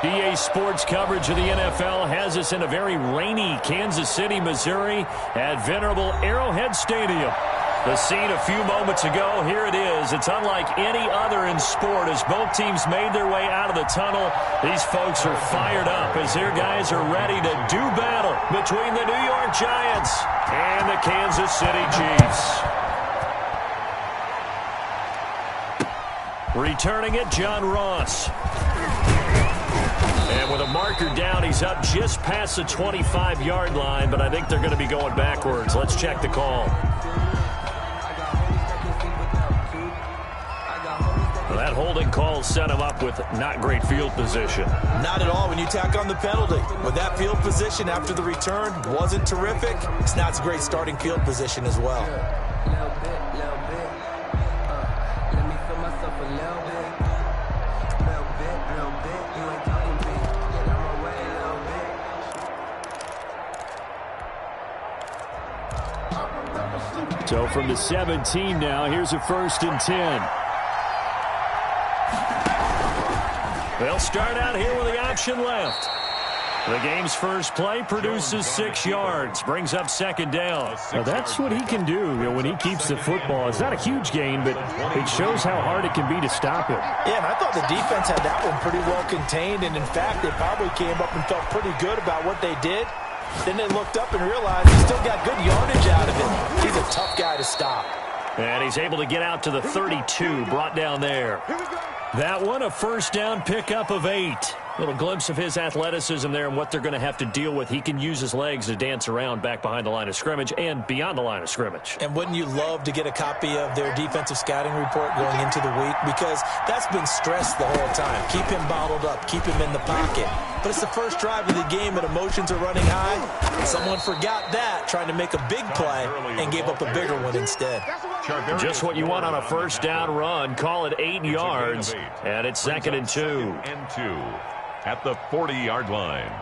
EA Sports coverage of the NFL has us in a very rainy Kansas City, Missouri at venerable Arrowhead Stadium. The scene a few moments ago, here it is. It's unlike any other in sport as both teams made their way out of the tunnel. These folks are fired up as their guys are ready to do battle between the New York Giants and the Kansas City Chiefs. Returning it, John Ross. And with a marker down, he's up just past the 25-yard line, but I think they're going to be going backwards. Let's check the call. Well, that holding call set him up with not great field position. Not at all when you tack on the penalty. With that field position after the return wasn't terrific, it's not a great starting field position as well. So from the 17 now, here's a 1st and 10. They'll start out here with the option left. The game's first play produces 6 yards, brings up 2nd down. Now that's what he can do, when he keeps the football. It's not a huge gain, but it shows how hard it can be to stop him. Yeah, and I thought the defense had that one pretty well contained, and in fact, they probably came up and felt pretty good about what they did. Then they looked up and realized he still got good yardage out of it. He's a tough guy to stop. And he's able to get out to the 32, brought down there. That one, a 1st down pickup of 8. Little glimpse of his athleticism there and what they're going to have to deal with. He can use his legs to dance around back behind the line of scrimmage and beyond the line of scrimmage. And wouldn't you love to get a copy of their defensive scouting report going into the week? Because that's been stressed the whole time. Keep him bottled up. Keep him in the pocket. But it's the first drive of the game and emotions are running high. And someone forgot that, trying to make a big play and gave up a bigger one instead. Just what you want on a 1st down run. Call it 8 yards. And it's 2nd and 2. At the 40-yard line.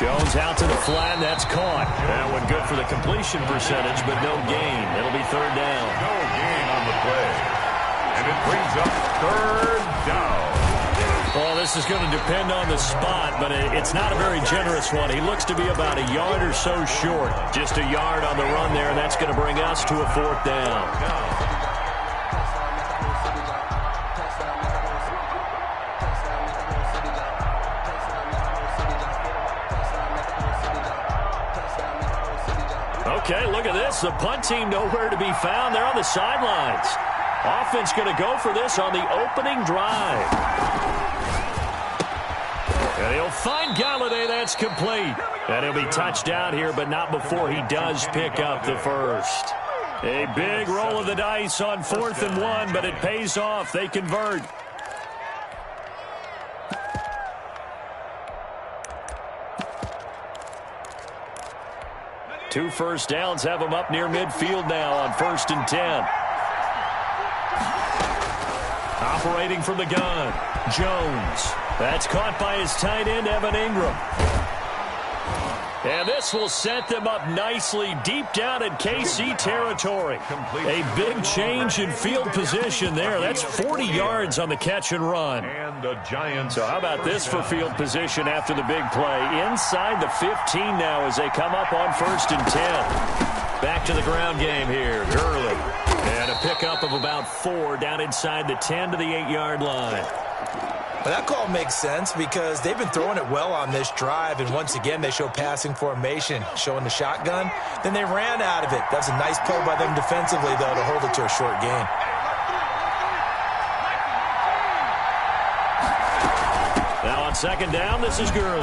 Jones out to the flat, and that's caught. That one good for the completion percentage, but no gain. It'll be 3rd down. No gain on the play. And it brings up 3rd down. Well, this is going to depend on the spot, but it's not a very generous one. He looks to be about a yard or so short. Just a yard on the run there, and that's going to bring us to a 4th down. Okay, look at this. The punt team nowhere to be found. They're on the sidelines. Offense going to go for this on the opening drive. And he'll find Galladay. That's complete. And he'll be touched out here, but not before he does pick up the 1st. A big roll of the dice on 4th and 1, but it pays off. They convert. Two 1st downs have him up near midfield now on 1st and 10. Operating from the gun, Jones. That's caught by his tight end, Evan Ingram. And this will set them up nicely deep down in KC territory. A big change in field position there. That's 40 yards on the catch and run. And the Giants. So how about this for field position after the big play? Inside the 15 now as they come up on 1st and 10. Back to the ground game here. Gurley. And a pickup of about 4 down inside the 10 to the 8-yard line. Well, that call makes sense because they've been throwing it well on this drive, and once again they show passing formation, showing the shotgun. Then they ran out of it. That's a nice play by them defensively, though, to hold it to a short gain. Now on 2nd down, this is Gurley.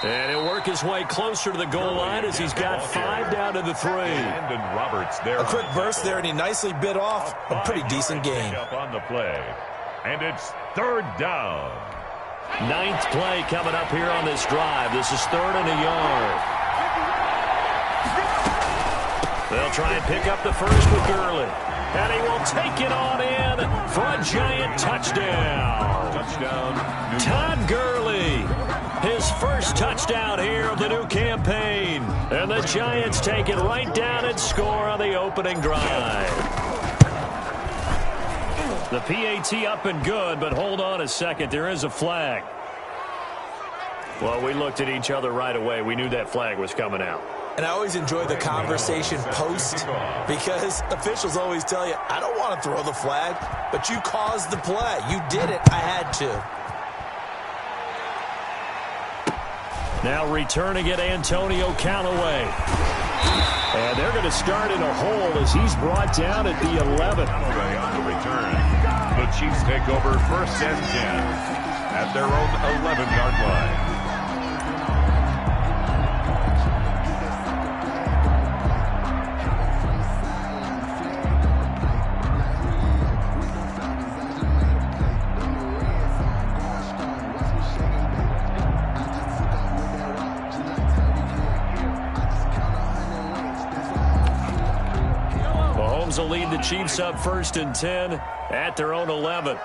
And he'll work his way closer to the goal line as he's got 5 down to the 3. Brandon Roberts there. A quick burst there, and he nicely bit off a pretty decent gain. Up on the play. And it's 3rd down. 9th play coming up here on this drive. This is 3rd and a yard. They'll try and pick up the first with Gurley. And he will take it on in for a giant touchdown. Touchdown. Todd Gurley, his first touchdown here of the new campaign. And the Giants take it right down and score on the opening drive. The PAT up and good, but hold on a second. There is a flag. Well, we looked at each other right away. We knew that flag was coming out. And I always enjoy the conversation post because officials always tell you, I don't want to throw the flag, but you caused the play. You did it. I had to. Now returning it, Antonio Callaway. And they're going to start in a hole as he's brought down at the 11. Callaway on the return. The Chiefs take over 1st and 10 at their own 11-yard line. Will lead the Chiefs up 1st and 10 at their own 11.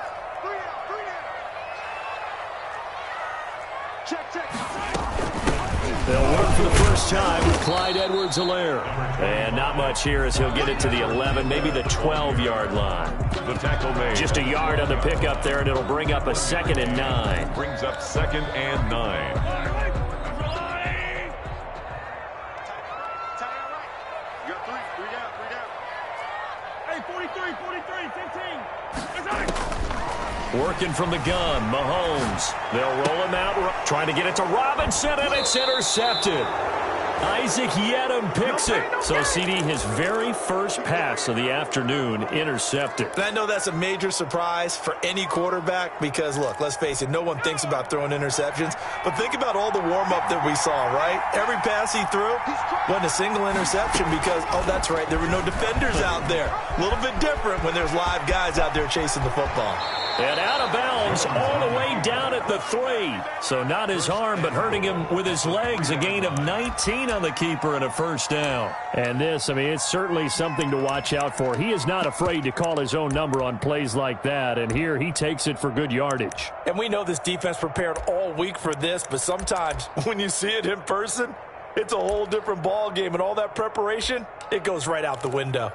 They'll work for the first time with Clyde Edwards-Helaire. And not much here as he'll get it to the 11, maybe the 12-yard line. The tackle made. Just a yard on the pickup there, and it'll bring up a 2nd and 9. Brings up 2nd and 9. Working from the gun, Mahomes. They'll roll him out, trying to get it to Robinson, and it's intercepted. Isaac Yiadom picks it. So, CD, his very first pass of the afternoon intercepted. And I know that's a major surprise for any quarterback because, look, let's face it, no one thinks about throwing interceptions. But think about all the warm-up that we saw, right? Every pass he threw wasn't a single interception because, oh, that's right, there were no defenders out there. A little bit different when there's live guys out there chasing the football. And out of bounds all the way down at the 3. So not his arm, but hurting him with his legs. A gain of 19 on the keeper and a first down. And this, I mean, it's certainly something to watch out for. He is not afraid to call his own number on plays like that. And here he takes it for good yardage. And we know this defense prepared all week for this, but sometimes when you see it in person, it's a whole different ball game. And all that preparation, it goes right out the window.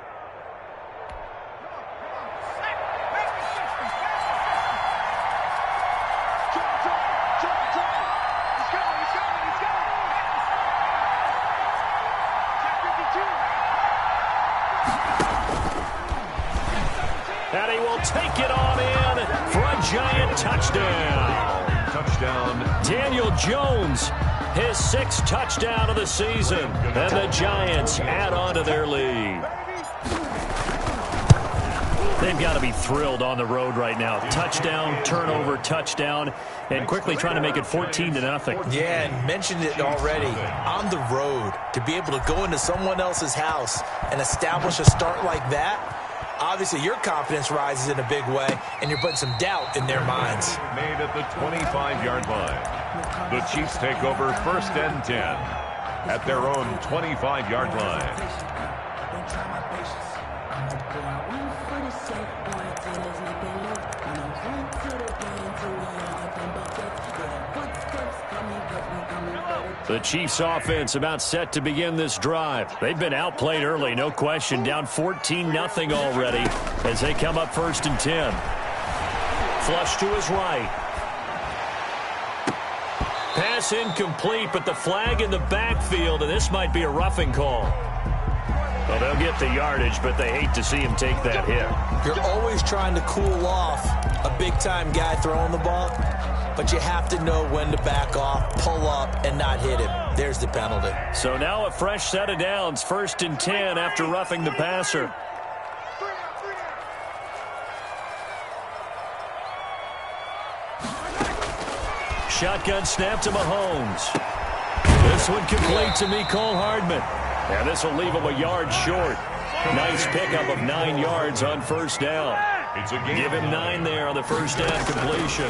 And he will take it on in for a giant touchdown. Touchdown. Daniel Jones, his 6th touchdown of the season. And the Giants add on to their lead. They've got to be thrilled on the road right now. Touchdown, turnover, touchdown, and quickly trying to make it 14-0. Yeah, and mentioned it already. On the road, to be able to go into someone else's house and establish a start like that, obviously your confidence rises in a big way, and you're putting some doubt in their minds. Made at the 25-yard line. The Chiefs take over 1st and 10 at their own 25-yard line. The Chiefs offense about set to begin this drive. They've been outplayed early, no question. Down 14-0 already as they come up 1st and 10. Flush to his right. Pass incomplete, but the flag in the backfield, and this might be a roughing call. Well, they'll get the yardage, but they hate to see him take that hit. You're always trying to cool off a big-time guy throwing the ball, but you have to know when to back off, pull up, and not hit him. There's the penalty. So now a fresh set of downs, 1st and 10 after roughing the passer. Shotgun snap to Mahomes. This one complete to Mecole Hardman. And this will leave him a yard short. Nice pickup of 9 yards on 1st down. Give him 9 there on the 1st down completion.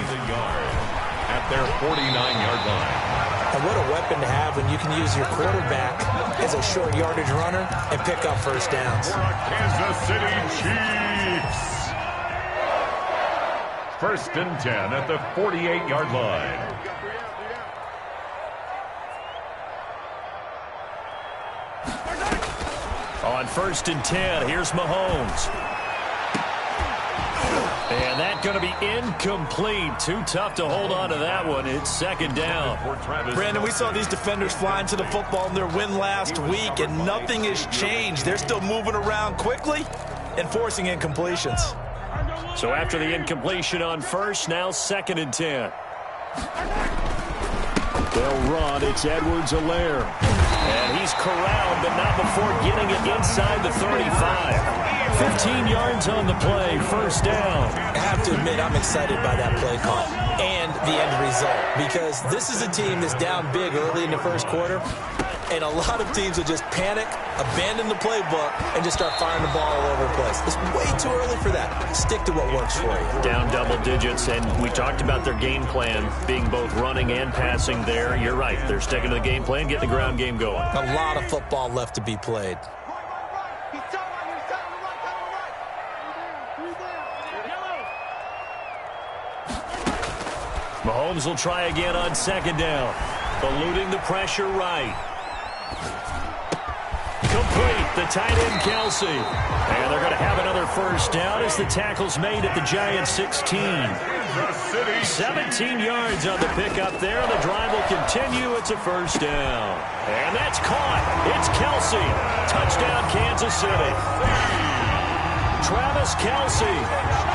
At their 49-yard line. And what a weapon to have when you can use your quarterback as a short yardage runner and pick up first downs. Kansas City Chiefs. First and 10 at the 48-yard line. On first and 10, here's Mahomes. And that's going to be incomplete. Too tough to hold on to that one. It's second down. Brandon, we saw these defenders fly into the football in their win last week, and nothing has changed. They're still moving around quickly and forcing incompletions. So after the incompletion on first, now second and 10. They'll run. It's Edwards-Helaire. And he's corralled, but not before getting it inside the 35. 15 yards on the play, first down. I have to admit, I'm excited by that play call and the end result, because this is a team that's down big early in the first quarter, and a lot of teams will just panic, abandon the playbook, and just start firing the ball all over the place. It's way too early for that. Stick to what works for you. Down double digits, and we talked about their game plan being both running and passing there. You're right. They're sticking to the game plan, getting the ground game going. A lot of football left to be played. Mahomes will try again on second down. Eluding the pressure right. Complete. The tight end, Kelsey. And they're going to have another first down as the tackle's made at the Giants' 16. 17 yards on the pickup there. The drive will continue. It's a first down. And that's caught. It's Kelsey. Touchdown, Kansas City. Travis Kelsey,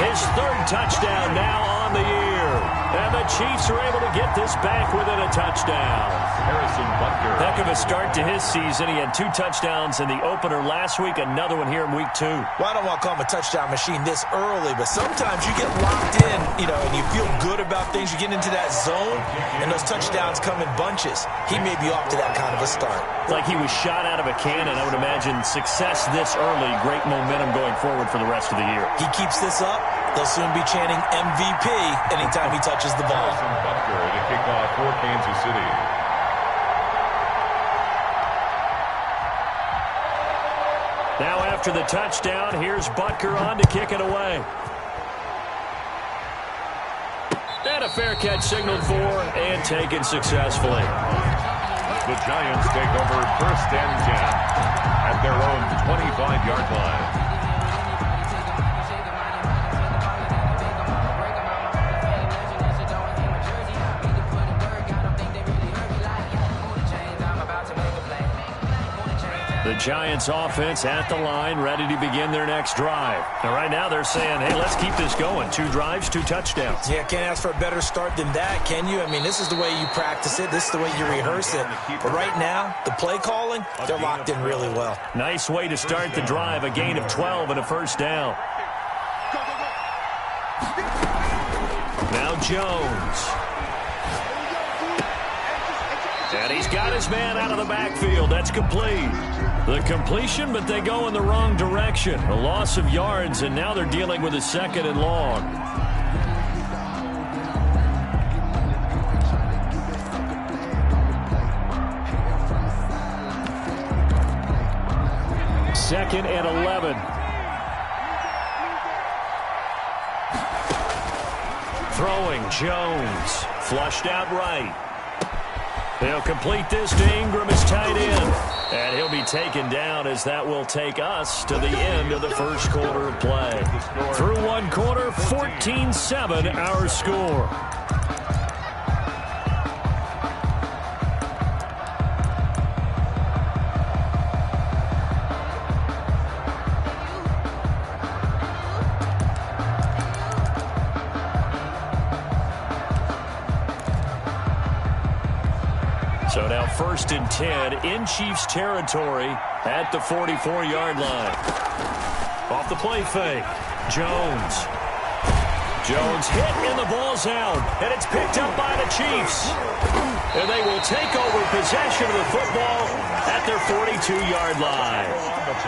his third touchdown now on the year. And the Chiefs are able to get this back within a touchdown. Harrison Butker. Heck of a start to his season. He had 2 touchdowns in the opener last week, another one here in week 2. Well, I don't want to call him a touchdown machine this early, but sometimes you get locked in, and you feel good about things. You get into that zone, and those touchdowns come in bunches. He may be off to that kind of a start. It's like he was shot out of a cannon. I would imagine success this early, great momentum going forward for the rest of the year. He keeps this up, they'll soon be chanting MVP anytime he touches the ball. Harrison Butker to kick off for Kansas City. Now after the touchdown, here's Butker on to kick it away. And a fair catch signaled for and taken successfully. The Giants take over first and 10 at their own 25-yard line. The Giants offense at the line, ready to begin their next drive. And right now they're saying, hey, let's keep this going. 2 drives, 2 touchdowns. Yeah, can't ask for a better start than that, can you? I mean, this is the way you practice it. This is the way you rehearse it. But right now, the play calling, they're locked in really well. Nice way to start the drive. A gain of 12 and a first down. Now Jones. And he's got his man out of the backfield. That's complete. The completion, but they go in the wrong direction. A loss of yards, and now they're dealing with a second and long. Second and 11. Throwing, Jones. Flushed out right. They'll complete this to Ingram as tight end. And he'll be taken down as that will take us to the end of the first quarter of play. Through one quarter, 14-7 our score. So now first and 10 in Chiefs territory at the 44-yard line. Off the play fake. Jones hit and the ball's out. And it's picked up by the Chiefs. And they will take over possession of the football at their 42-yard line.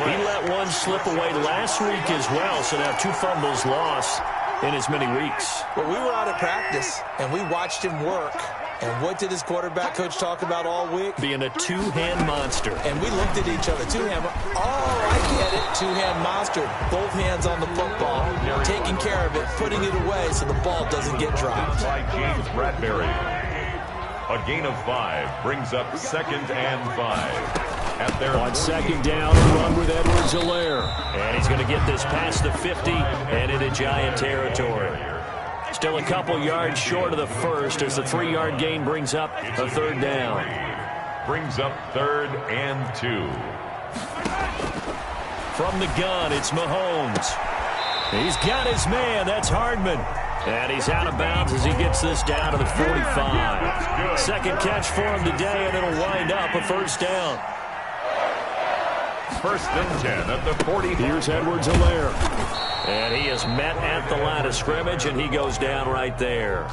He let one slip away last week as well. So now 2 fumbles lost in as many weeks. Well, we were out at practice, and we watched him work And what did his quarterback coach talk about all week? Being a two-hand monster. And we looked at each other. Two-hand. Oh, I get it. Two-hand monster. Both hands on the football. Taking care of it. Putting it away so the ball doesn't get dropped. By James Bradbury. A gain of 5 brings up 2nd and 5. At their on 2nd down, a run with Edwards-Helaire. And he's going to get this past the 50 and into Giant territory. Still a couple yards short of the first as the 3-yard gain brings up a 3rd down. Brings up 3rd and 2. From the gun, it's Mahomes. He's got his man. That's Hardman. And he's out of bounds as he gets this down to the 45. Second catch for him today, and it'll wind up a 1st down. 1st and 10 at the 40. Here's Edwards-Helaire. And he is met at the line of scrimmage, and he goes down right there.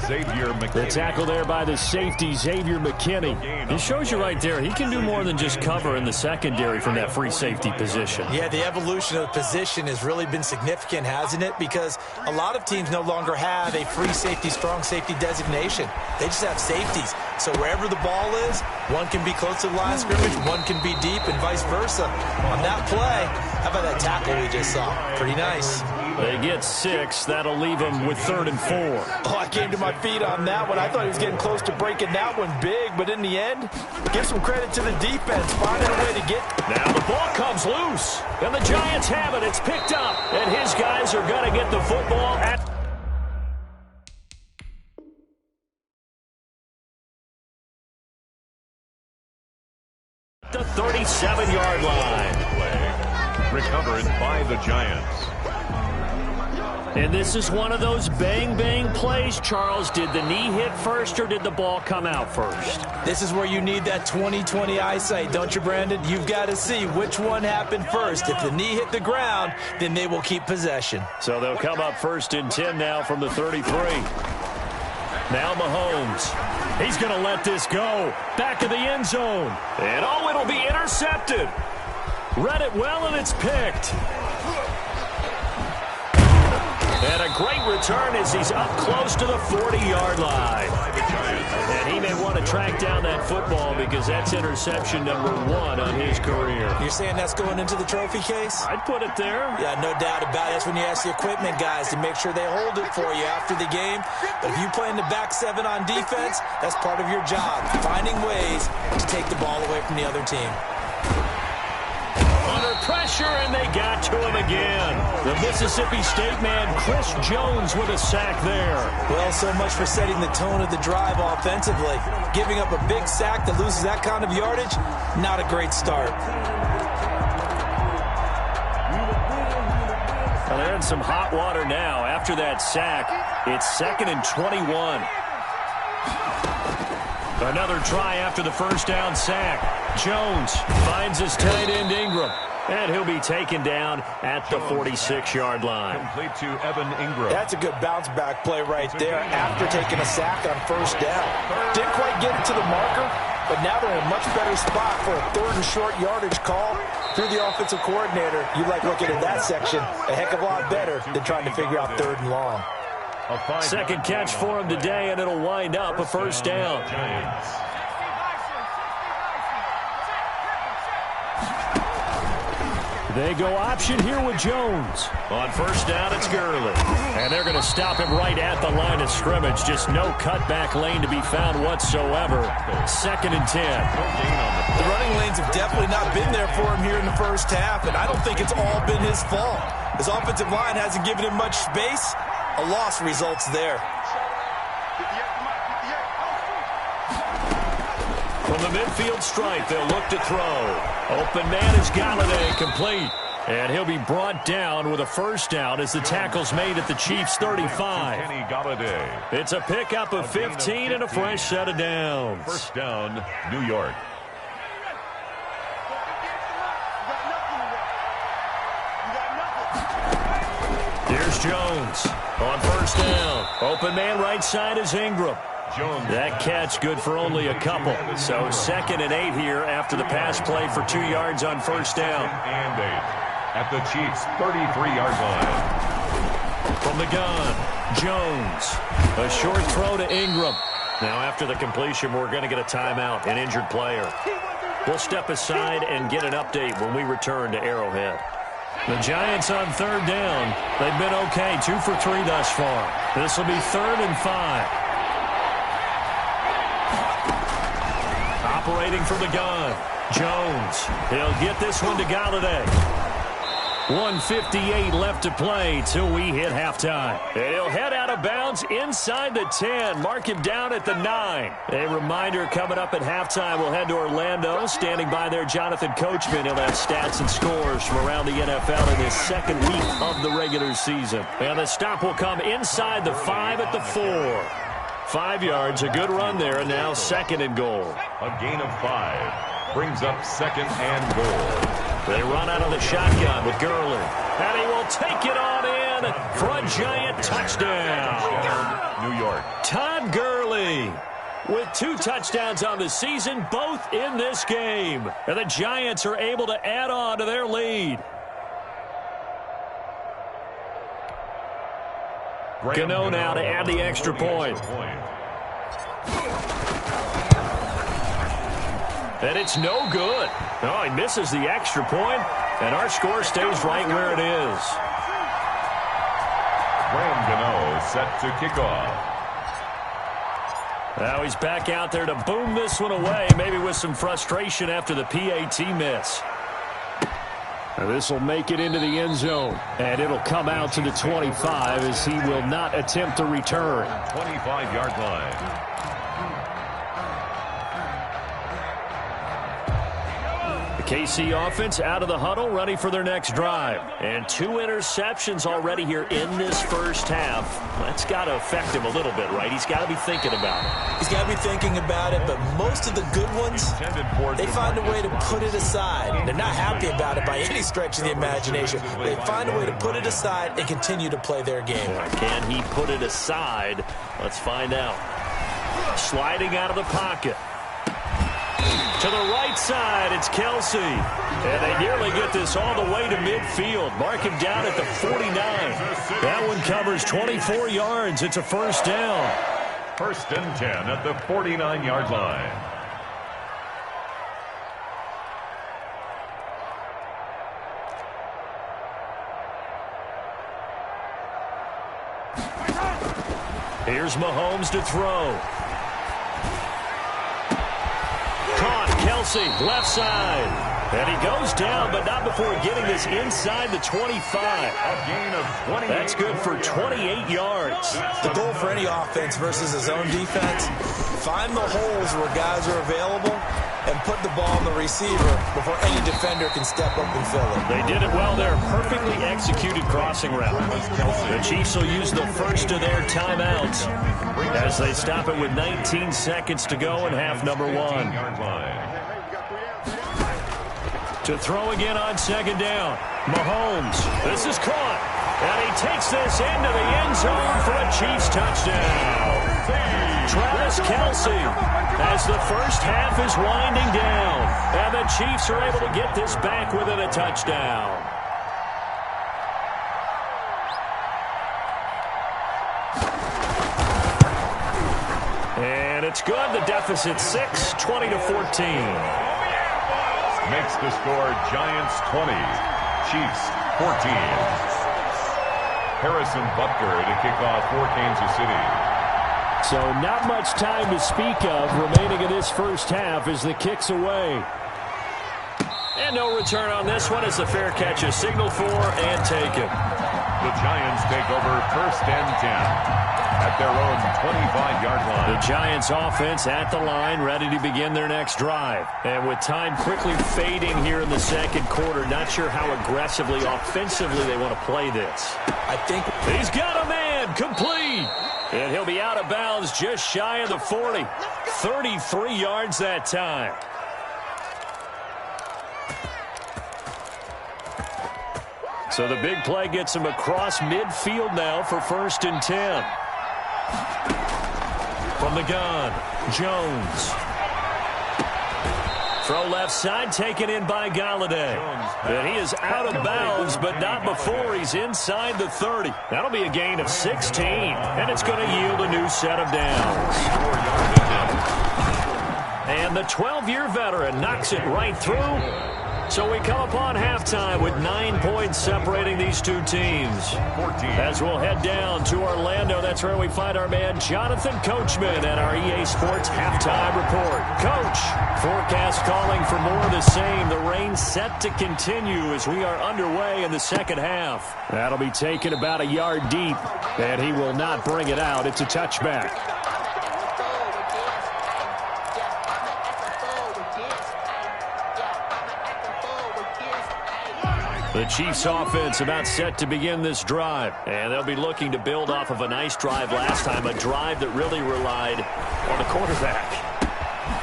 Xavier McKinney. The tackle there by the safety, Xavier McKinney. It shows you right there, he can do more than just cover in the secondary from that free safety position. Yeah, the evolution of the position has really been significant, hasn't it? Because a lot of teams no longer have a free safety, strong safety designation. They just have safeties. So wherever the ball is, one can be close to the line of scrimmage, one can be deep, and vice versa. On that play, how about that tackle we just saw? Pretty nice. They get 6. That'll leave them with 3rd and 4. Oh, I came to my feet on that one. I thought he was getting close to breaking that one big, but in the end, give some credit to the defense, finding a way to get. Now the ball comes loose, and the Giants have it. It's picked up, and his guys are going to get the football at the 37-yard line. Recovered by the Giants. And this is one of those bang-bang plays, Charles. Did the knee hit first, or did the ball come out first? This is where you need that 20/20 eyesight, don't you, Brandon? You've got to see which one happened first. If the knee hit the ground, then they will keep possession. So they'll come up 1st and 10 now from the 33. Now Mahomes. He's going to let this go. Back of the end zone. And oh, it'll be intercepted. Read it well, and it's picked. And a great return as he's up close to the 40-yard line. And he may want to track down that football because that's interception number 1 on his career. You're saying that's going into the trophy case? I'd put it there. Yeah, no doubt about it. That's when you ask the equipment guys to make sure they hold it for you after the game. But if you play in the back 7 on defense, that's part of your job, finding ways to take the ball away from the other team. Under pressure, and they got to him again. The Mississippi State man, Chris Jones, with a sack there. Well, so much for setting the tone of the drive offensively. Giving up a big sack that loses that kind of yardage, not a great start. Well, they're in some hot water now. After that sack, it's 2nd and 21. Another try after the 1st down sack. Jones finds his tight end Ingram, and he'll be taken down at the 46-yard line. Complete to Evan Ingram. That's a good bounce-back play right there after taking a sack on 1st down. Didn't quite get it to the marker, but now they're in a much better spot for a 3rd and short yardage call through the offensive coordinator. You like looking at that section a heck of a lot better than trying to figure out 3rd and long. Second catch for him today, and it'll wind up a 1st down. They go option here with Jones. On 1st down, it's Gurley. And they're going to stop him right at the line of scrimmage. Just no cutback lane to be found whatsoever. 2nd and 10. The running lanes have definitely not been there for him here in the 1st half, and I don't think it's all been his fault. His offensive line hasn't given him much space. A loss results there. From the midfield stripe, they'll look to throw. Open man is Galladay, complete. And he'll be brought down with a 1st down as the tackle's made at the Chiefs' 35. Kenny Galladay. It's a pickup of 15 and a fresh set of downs. 1st down, New York. Here's Jones on 1st down. Open man right side is Ingram. Jones. That catch good for only a couple. So 2nd and 8 here after the pass play for 2 yards on 1st down. And 8 at the Chiefs' 33-yard line. From the gun, Jones. A short throw to Ingram. Now, after the completion, we're going to get a timeout, an injured player. We'll step aside and get an update when we return to Arrowhead. The Giants on third down. They've been okay, 2 for 3 thus far. This will be 3rd and 5. Operating from the gun, Jones. He'll get this one to Galladay. 1:58 left to play till we hit halftime. And he'll head out of bounds inside the 10. Mark him down at the 9. A reminder coming up at halftime, we'll head to Orlando. Standing by there, Jonathan Coachman. He'll have stats and scores from around the NFL in his second week of the regular season. And the stop will come inside the 5 at the 4. 5 yards, a good run there, and now 2nd and goal. A gain of 5 brings up 2nd and goal. They run out of the shotgun with Gurley. And he will take it on in for a Giant touchdown. New York. Todd Gurley with 2 touchdowns on the season, both in this game. And the Giants are able to add on to their lead. Gano now to add the extra point. And it's no good. Oh, he misses the extra point, and our score stays right where it is. Graham Gano set to kick off. Now he's back out there to boom this one away, maybe with some frustration after the PAT miss. This will make it into the end zone, and it'll come out to the 25 as he will not attempt to return. 25-yard line. KC offense out of the huddle, ready for their next drive. And 2 interceptions already here in this first half. That's got to affect him a little bit, right? He's got to be thinking about it. He's got to be thinking about it, but most of the good ones, they find a way to put it aside. They're not happy about it by any stretch of the imagination. They find a way to put it aside and continue to play their game. Can he put it aside? Let's find out. Sliding out of the pocket. To the right side, it's Kelsey. And they nearly get this all the way to midfield. Mark him down at the 49. That one covers 24 yards. It's a first down. 1st and 10 at the 49-yard line. Here's Mahomes to throw. Kelsey, left side. And he goes down, but not before getting this inside the 25. A gain of 28. That's good for 28 yards. The goal for any offense versus his own defense, find the holes where guys are available and put the ball on the receiver before any defender can step up and fill it. They did it well there. Perfectly executed crossing route. The Chiefs will use the first of their timeouts as they stop it with 19 seconds to go in half number 1. To throw again on 2nd down. Mahomes. This is caught. And he takes this into the end zone for a Chiefs touchdown. Travis Kelce as the first half is winding down. And the Chiefs are able to get this back within a touchdown. And it's good. The deficit 6, 20-14. Makes the score Giants 20, Chiefs 14. Harrison Butker to kick off for Kansas City. So not much time to speak of remaining in this first half as the kick's away. And no return on this one as the fair catch is signaled for and taken. The Giants take over 1st and 10. At their own 25-yard line. The Giants offense at the line, ready to begin their next drive. And with time quickly fading here in the second quarter, not sure how aggressively, offensively they want to play this. I think he's got a man, complete. And he'll be out of bounds just shy of the 40. 33 yards that time. So the big play gets him across midfield now for 1st and 10. From the gun, Jones. Throw left side, taken in by Golladay. And he is out of bounds, but not before he's inside the 30. That'll be a gain of 16, and it's going to yield a new set of downs. And the 12-year veteran knocks it right through. So we come upon halftime with 9 points separating these two teams. 14. As we'll head down to Orlando, that's where we find our man Jonathan Coachman at our EA Sports Halftime Report. Coach, forecast calling for more of the same. The rain set to continue as we are underway in the second half. That'll be taken about a yard deep, and he will not bring it out. It's a touchback. The Chiefs offense about set to begin this drive. And they'll be looking to build off of a nice drive last time, a drive that really relied on the quarterback.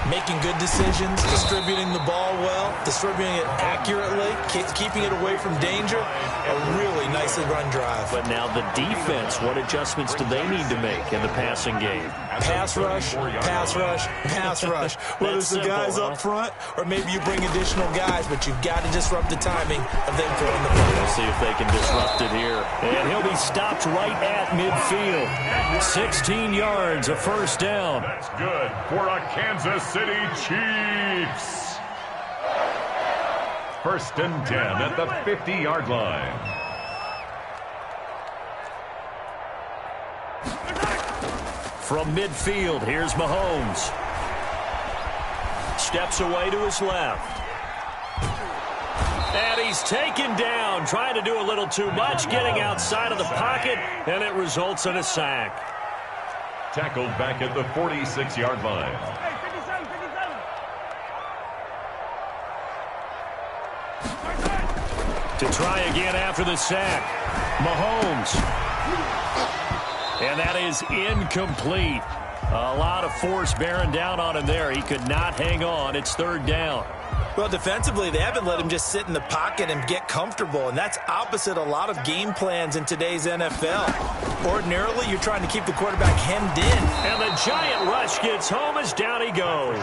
Making good decisions, distributing the ball well, distributing it accurately, keeping it away from danger. A really nicely run drive. But now the defense, what adjustments do they need to make in the passing game? Pass rush, pass rush, pass rush. Whether it's the guys up front or maybe you bring additional guys, but you've got to disrupt the timing of them throwing the ball. We'll see if they can disrupt it here. And he'll be stopped right at midfield. 16 yards, a first down. That's good for a Kansas City Chiefs. First and 10 at the 50-yard line. From midfield, here's Mahomes. Steps away to his left. And he's taken down, trying to do a little too much, getting outside of the pocket, and it results in a sack. Tackled back at the 46-yard line. To try again after the sack. Mahomes. And that is incomplete. A lot of force bearing down on him there. He could not hang on. It's third down. Well, defensively, they haven't let him just sit in the pocket and get comfortable, and that's opposite a lot of game plans in today's NFL. Ordinarily, you're trying to keep the quarterback hemmed in. And the giant rush gets home as down he goes.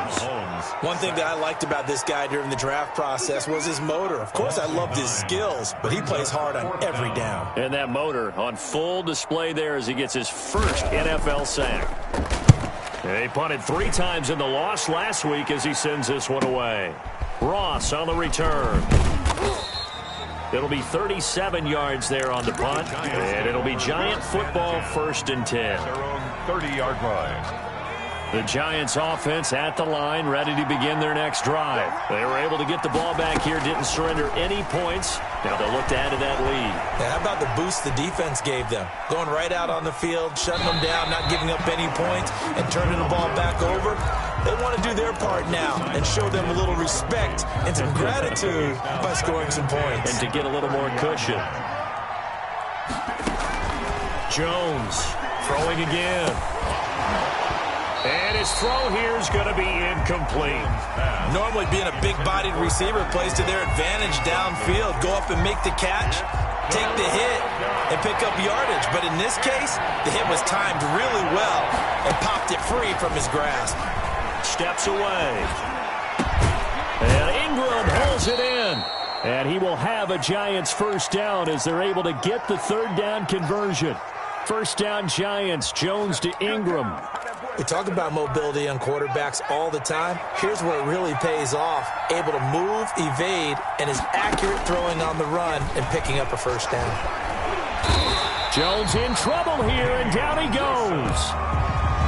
One thing that I liked about this guy during the draft process was his motor. Of course, I loved his skills, but he plays hard on every down. And that motor on full display there as he gets his first NFL sack. He punted 3 times in the loss last week as he sends this one away. Ross on the return. It'll be 37 yards there on the punt, and it'll be Giant football, first and 10. Their own 30-yard line. The Giants offense at the line, ready to begin their next drive. They were able to get the ball back here, didn't surrender any points. Now they'll look to add to that lead. Now, how about the boost the defense gave them? Going right out on the field, shutting them down, not giving up any points, and turning the ball back over. They want to do their part now and show them a little respect and some gratitude by scoring some points. And to get a little more cushion. Jones throwing again. And his throw here is going to be incomplete. Normally being a big-bodied receiver plays to their advantage downfield. Go up and make the catch, take the hit, and pick up yardage. But in this case, the hit was timed really well and popped it free from his grasp. Steps away. And Ingram holds it in. And he will have a Giants first down as they're able to get the third down conversion. First down Giants, Jones to Ingram. We talk about mobility on quarterbacks all the time. Here's where it really pays off. Able to move, evade, and is accurate throwing on the run and picking up a first down. Jones in trouble here, and down he goes.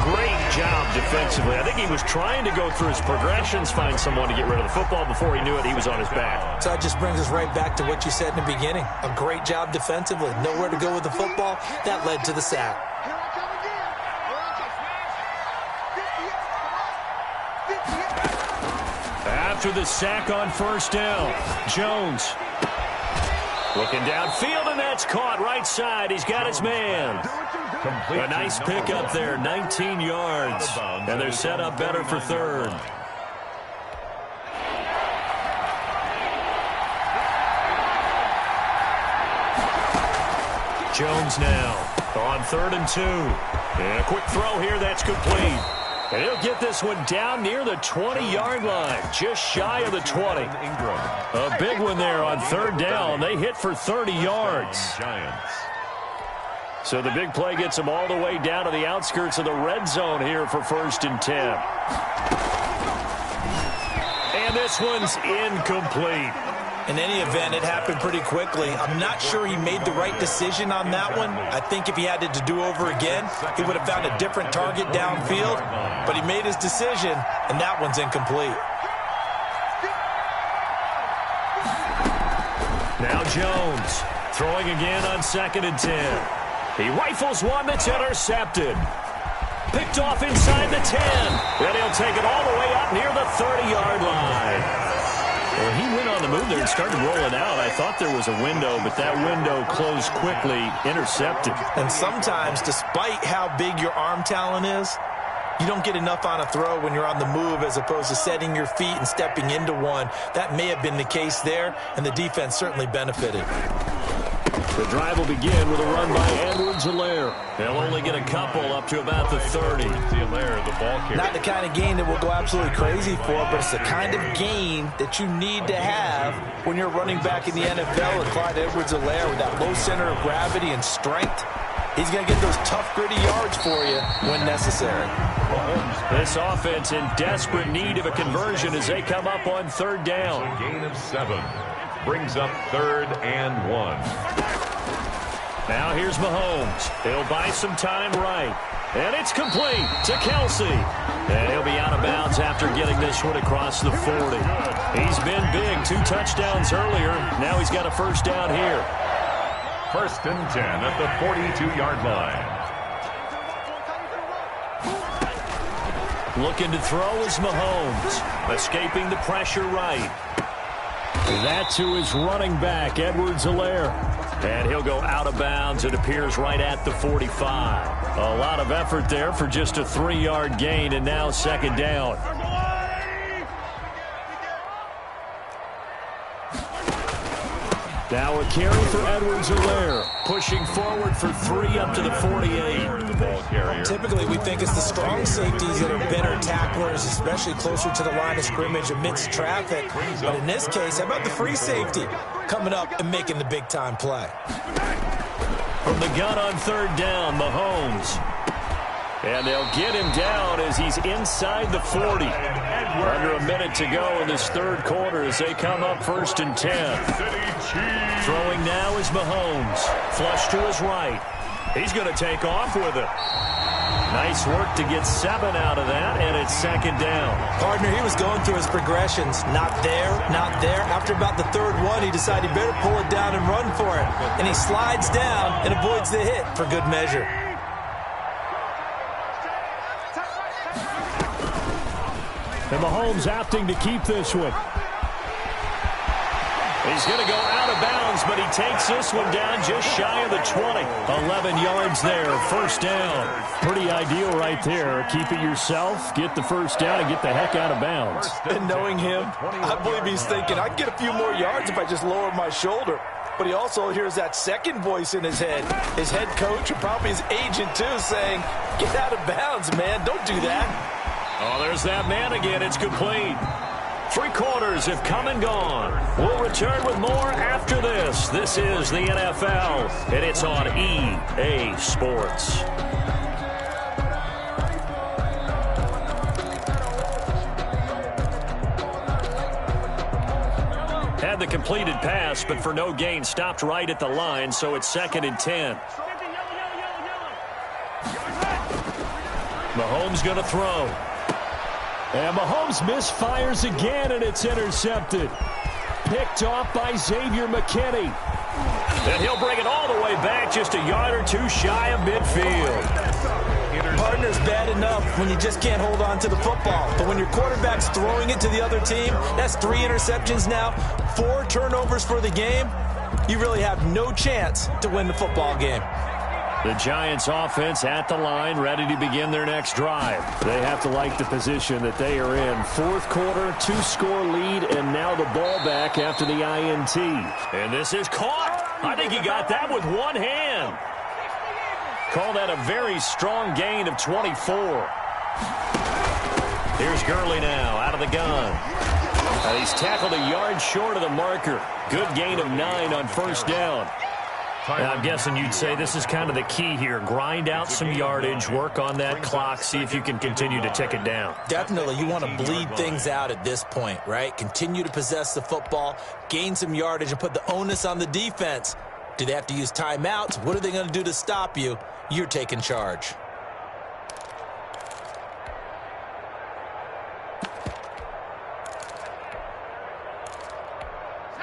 Great job defensively. I think he was trying to go through his progressions, find someone to get rid of the football. Before he knew it, he was on his back. So that just brings us right back to what you said in the beginning. A great job defensively. Nowhere to go with the football. That led to the sack. After the sack on first down, Jones looking downfield, and that's caught right side. He's got his man. A nice pickup there, 19 yards, and they're set up better for third. Jones now on 3rd and 2. And a quick throw here, that's complete. And he'll get this one down near the 20-yard line, just shy of the 20. A big one there on third down. They hit for 30 yards. So the big play gets them all the way down to the outskirts of the red zone here for 1st and 10. And this one's incomplete. In any event, it happened pretty quickly. I'm not sure he made the right decision on that one. I think if he had it to do over again, he would have found a different target downfield. But he made his decision, and that one's incomplete. Now Jones throwing again on 2nd and 10. He rifles one that's intercepted. Picked off inside the 10. And he'll take it all the way up near the 30-yard line. Well, he went on the move there and started rolling out. I thought there was a window, but that window closed quickly, intercepted. And sometimes, despite how big your arm talent is, you don't get enough on a throw when you're on the move as opposed to setting your feet and stepping into one. That may have been the case there, and the defense certainly benefited. The drive will begin with a run by Edwards-Helaire. They'll only get a couple up to about the 30. Not the kind of gain that we'll go absolutely crazy for, but it's the kind of gain that you need to have when you're running back in the NFL with Clyde Edwards-Helaire with that low center of gravity and strength. He's going to get those tough, gritty yards for you when necessary. This offense in desperate need of a conversion as they come up on 3rd down. A gain of 7 brings up 3rd and 1. Now here's Mahomes. He'll buy some time right. And it's complete to Kelsey. And he'll be out of bounds after getting this one across the 40. He's been big. 2 touchdowns earlier. Now he's got a 1st down here. 1st and 10 at the 42-yard line. Looking to throw is Mahomes. Escaping the pressure right. That to his running back, Edwards-Helaire. And he'll go out of bounds. It appears right at the 45. A lot of effort there for just a 3-yard gain, and now 2nd down. Now a carry for Edwards-Helaire, pushing forward for 3 up to the 48. Typically, we think it's the strong safeties that are better tacklers, especially closer to the line of scrimmage amidst traffic. But in this case, how about the free safety coming up and making the big-time play? From the gun on 3rd down, Mahomes. And they'll get him down as he's inside the 40. Under a minute to go in this 3rd quarter as they come up 1st and 10. Throwing now is Mahomes. Flush to his right. He's going to take off with it. Nice work to get 7 out of that, and it's 2nd down. Partner, he was going through his progressions. Not there, not there. After about the 3rd one, he decided he better pull it down and run for it. And he slides down and avoids the hit for good measure. And Mahomes opting to keep this one. He's going to go out of bounds, but he takes this one down just shy of the 20. 11 yards there, 1st down. Pretty ideal right there. Keep it yourself, get the 1st down, and get the heck out of bounds. And knowing him, I believe he's thinking, I can get a few more yards if I just lower my shoulder. But he also hears that second voice in his head. His head coach and probably his agent, too, saying, get out of bounds, man. Don't do that. Oh, there's that man again. It's complete. 3 quarters have come and gone. We'll return with more after this. This is the NFL, and it's on EA Sports. Had the completed pass, but for no gain, stopped right at the line, so it's 2nd and 10. Mahomes going to throw. And Mahomes misfires again, and it's intercepted. Picked off by Xavier McKinney. And he'll bring it all the way back, just a yard or 2 shy of midfield. Partner's bad enough when you just can't hold on to the football. But when your quarterback's throwing it to the other team, that's 3 interceptions now, 4 turnovers for the game. You really have no chance to win the football game. The Giants offense at the line, ready to begin their next drive. They have to like the position that they are in. 4th quarter, 2-score lead, and now the ball back after the INT. And this is caught. I think he got that with one hand. Call that a very strong gain of 24. Here's Gurley now out of the gun. He's tackled a yard short of the marker. Good gain of 9 on first down. Now, I'm guessing you'd say this is kind of the key here. Grind out some yardage, work on that clock, see if you can continue to tick it down. Definitely, you want to bleed things out at this point, right? Continue to possess the football, gain some yardage, and put the onus on the defense. Do they have to use timeouts? What are they going to do to stop you? You're taking charge.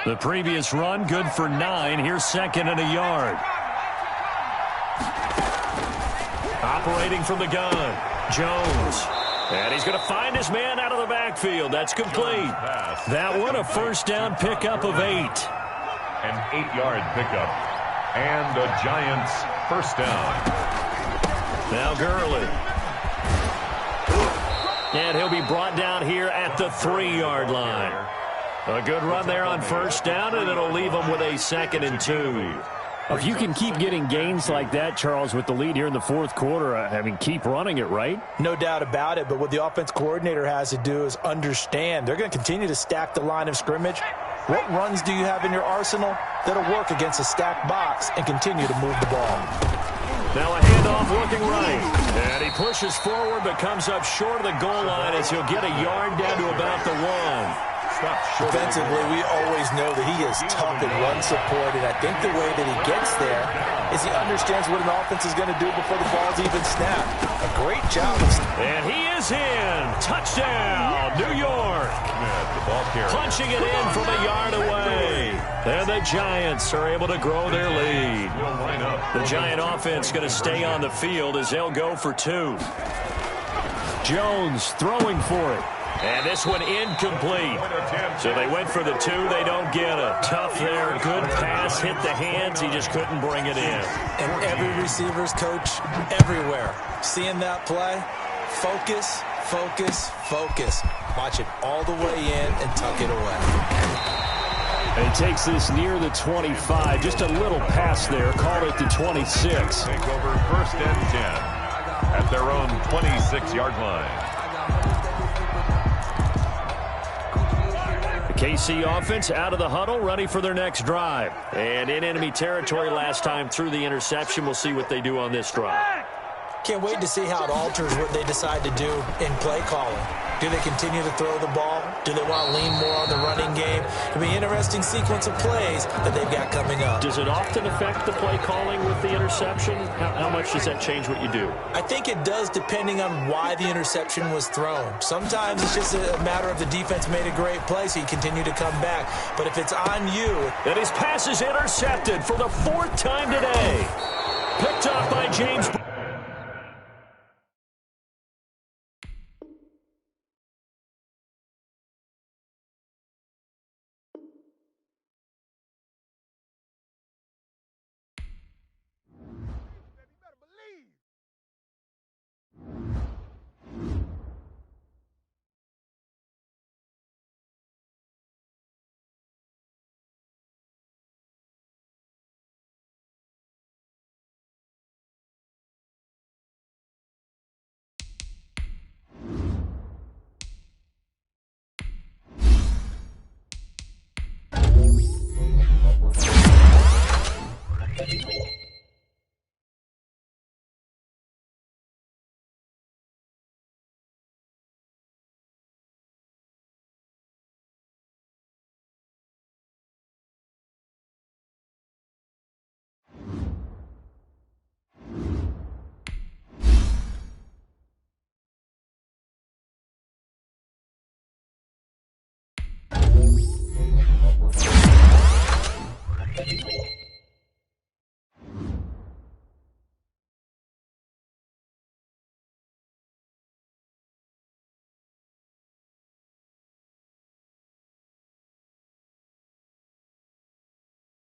The previous run, good for 9. Here's 2nd and a yard. Operating from the gun, Jones. And he's going to find his man out of the backfield. That's complete. That one, a first down pickup of 8. An 8-yard pickup. And the Giants first down. Now Gurley. And he'll be brought down here at the 3-yard line. A good run there on first down, and it'll leave them with a 2nd and 2. If you can keep getting gains like that, Charles, with the lead here in the fourth quarter, I mean, keep running it, right? No doubt about it, but what the offense coordinator has to do is understand they're going to continue to stack the line of scrimmage. What runs do you have in your arsenal that'll work against a stacked box and continue to move the ball? Now a handoff looking right. And he pushes forward but comes up short of the goal line as he'll get a yard down to about the 1. Defensively, we always know that he is tough in run support, and I think the way that he gets there is he understands what an offense is going to do before the ball's even snapped. A great job. And he is in. Touchdown, New York. Punching it in from a yard away. And the Giants are able to grow their lead. The Giant offense going to stay on the field as they'll go for 2. Jones throwing for it. And this one incomplete. So they went for the 2. They don't get it. Tough there. Good pass. Hit the hands. He just couldn't bring it in. And every receiver's coach everywhere. Seeing that play, focus, focus, focus. Watch it all the way in and tuck it away. And he takes this near the 25. Just a little pass there. Called it the 26. Take over first and 10 at their own 26-yard line. KC offense out of the huddle, ready for their next drive. And in enemy territory last time through the interception. We'll see what they do on this drive. Can't wait to see how it alters what they decide to do in play calling. Do they continue to throw the ball? Do they want to lean more on the running game? It'll be an interesting sequence of plays that they've got coming up. Does it often affect the play calling with the interception? How much does that change what you do? I think it does, depending on why the interception was thrown. Sometimes it's just a matter of the defense made a great play, so you continue to come back. But if it's on you... And his pass is intercepted for the 4th time today. Picked off by James...